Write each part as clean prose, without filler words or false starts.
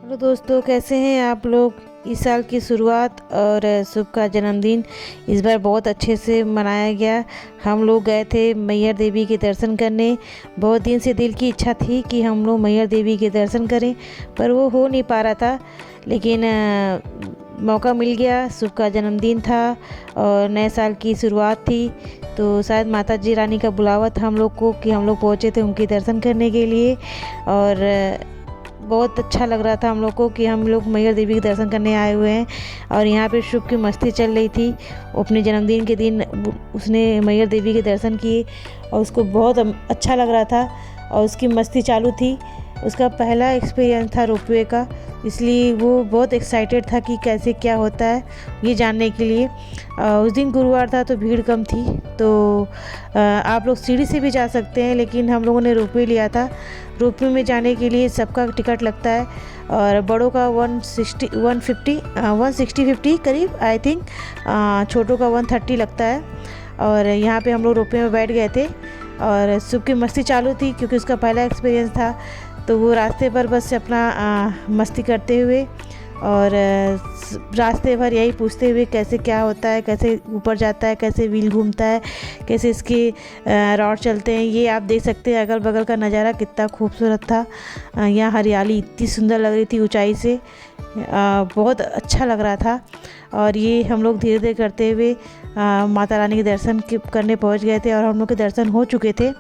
Hello दोस्तों, कैसे हैं आप लोग। इस साल की शुरुआत और शुभ का जन्मदिन इस बार बहुत अच्छे से मनाया गया। हम लोग गए थे मैहर देवी के दर्शन करने। बहुत दिन से दिल की इच्छा थी कि हम लोग मैहर देवी के दर्शन करें, पर वो हो नहीं पा रहा था। लेकिन मौका मिल गया। शुभ का जन्मदिन था और नए साल की शुरुआत थी, तो शायद माता जी रानी का बुलावा था हम लोग को कि हम लोग पहुँचे थे उनके दर्शन करने के लिए। और बहुत अच्छा लग रहा था हम लोग को कि हम लोग मैहर देवी के दर्शन करने आए हुए हैं। और यहाँ पे शुभ की मस्ती चल रही थी। अपने जन्मदिन के दिन उसने मैहर देवी के दर्शन किए और उसको बहुत अच्छा लग रहा था और उसकी मस्ती चालू थी। उसका पहला एक्सपीरियंस था रोपवे का, इसलिए वो बहुत एक्साइटेड था कि कैसे क्या होता है ये जानने के लिए। उस दिन गुरुवार था तो भीड़ कम थी, तो आप लोग सीढ़ी से भी जा सकते हैं, लेकिन हम लोगों ने रोपवे लिया था। रोपवे में जाने के लिए सबका टिकट लगता है और बड़ों का 160-50 करीब आई थिंक, छोटों का 130 लगता है। और यहाँ पे हम लोग रोपवे में बैठ गए थे और शुभ की मस्ती चालू थी क्योंकि उसका पहला एक्सपीरियंस था। तो वो रास्ते पर बस अपना मस्ती करते हुए और रास्ते भर यही पूछते हुए कैसे क्या होता है, कैसे ऊपर जाता है, कैसे व्हील घूमता है, कैसे इसके रॉड चलते हैं। ये आप देख सकते हैं अगल बगल का नज़ारा कितना खूबसूरत था। यहाँ हरियाली इतनी सुंदर लग रही थी ऊंचाई से, बहुत अच्छा लग रहा था। और ये हम लोग धीरे धीरे करते हुए माता रानी के दर्शन करने पहुंच गए थे और हम लोग के दर्शन हो चुके थे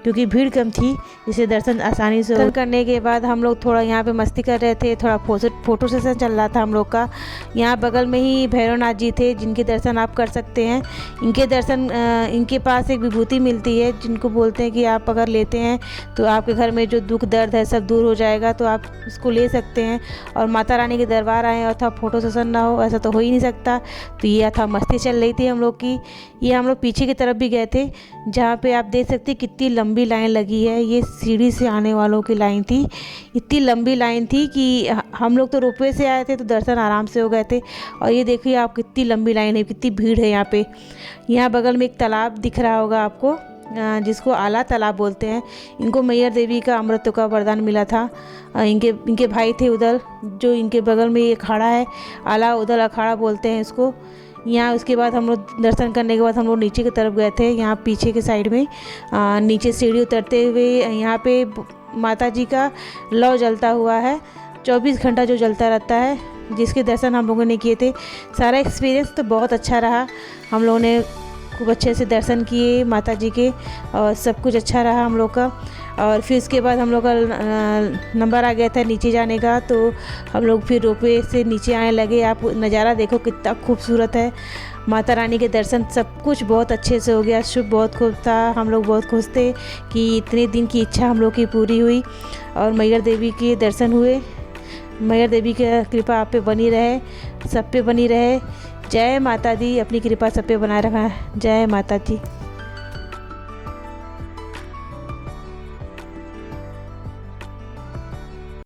क्योंकि भीड़ कम थी, इसे दर्शन आसानी से दर्शन करने के बाद हम लोग थोड़ा यहाँ पे मस्ती कर रहे थे। थोड़ा फोटो सेशन चल रहा था हम लोग का। यहाँ बगल में ही भैरवनाथ जी थे जिनके दर्शन आप कर सकते हैं। इनके दर्शन इनके पास एक विभूति मिलती है जिनको बोलते हैं कि आप अगर लेते हैं तो आपके घर में जो दुख दर्द है सब दूर हो जाएगा, तो आप उसको ले सकते हैं। और माता रानी के दरबार आए और था फोटो सेशन ना हो ऐसा तो हो ही नहीं सकता। तो ये था मस्ती चल रही थी हम लोग की। ये हम लोग पीछे की तरफ भी गए थे जहाँ पे आप देख सकते कितनी लंबी लाइन लगी है। ये सीढ़ी से आने वालों की लाइन थी, इतनी लंबी लाइन थी कि हम लोग तो रोपवे से आए थे तो दर्शन आराम से हो गए थे। और ये देखिए आप कितनी लंबी लाइन है, कितनी भीड़ है यहाँ पे। यहाँ बगल में एक तालाब दिख रहा होगा आपको, जिसको आला तालाब बोलते हैं। इनको मैहर देवी का अमृत का वरदान मिला था। इनके भाई थे उधर, जो इनके बगल में ये अखाड़ा है आला, उधर अखाड़ा बोलते हैं इसको। यहाँ उसके बाद हम लोग दर्शन करने के बाद हम लोग नीचे की तरफ गए थे। यहाँ पीछे के साइड में नीचे सीढ़ी उतरते हुए यहाँ पे माता जी का लौ जलता हुआ है, 24 घंटा जो जलता रहता है, जिसके दर्शन हम लोगों ने किए थे। सारा एक्सपीरियंस तो बहुत अच्छा रहा। हम लोगों ने खूब अच्छे से दर्शन किए माता जी के और सब कुछ अच्छा रहा हम लोग का। और फिर उसके बाद हम लोग का नंबर आ गया था नीचे जाने का, तो हम लोग फिर रोपवे से नीचे आने लगे। आप नज़ारा देखो कितना खूबसूरत है। माता रानी के दर्शन सब कुछ बहुत अच्छे से हो गया। शुभ बहुत खुश था, हम लोग बहुत खुश थे कि इतने दिन की इच्छा हम लोग की पूरी हुई और मैहर देवी के दर्शन हुए। मैहर देवी की कृपा आप पे बनी रहे, सब पे बनी रहे। जय माता दी, अपनी कृपा सब पे बनाए रखा। जय माता जी।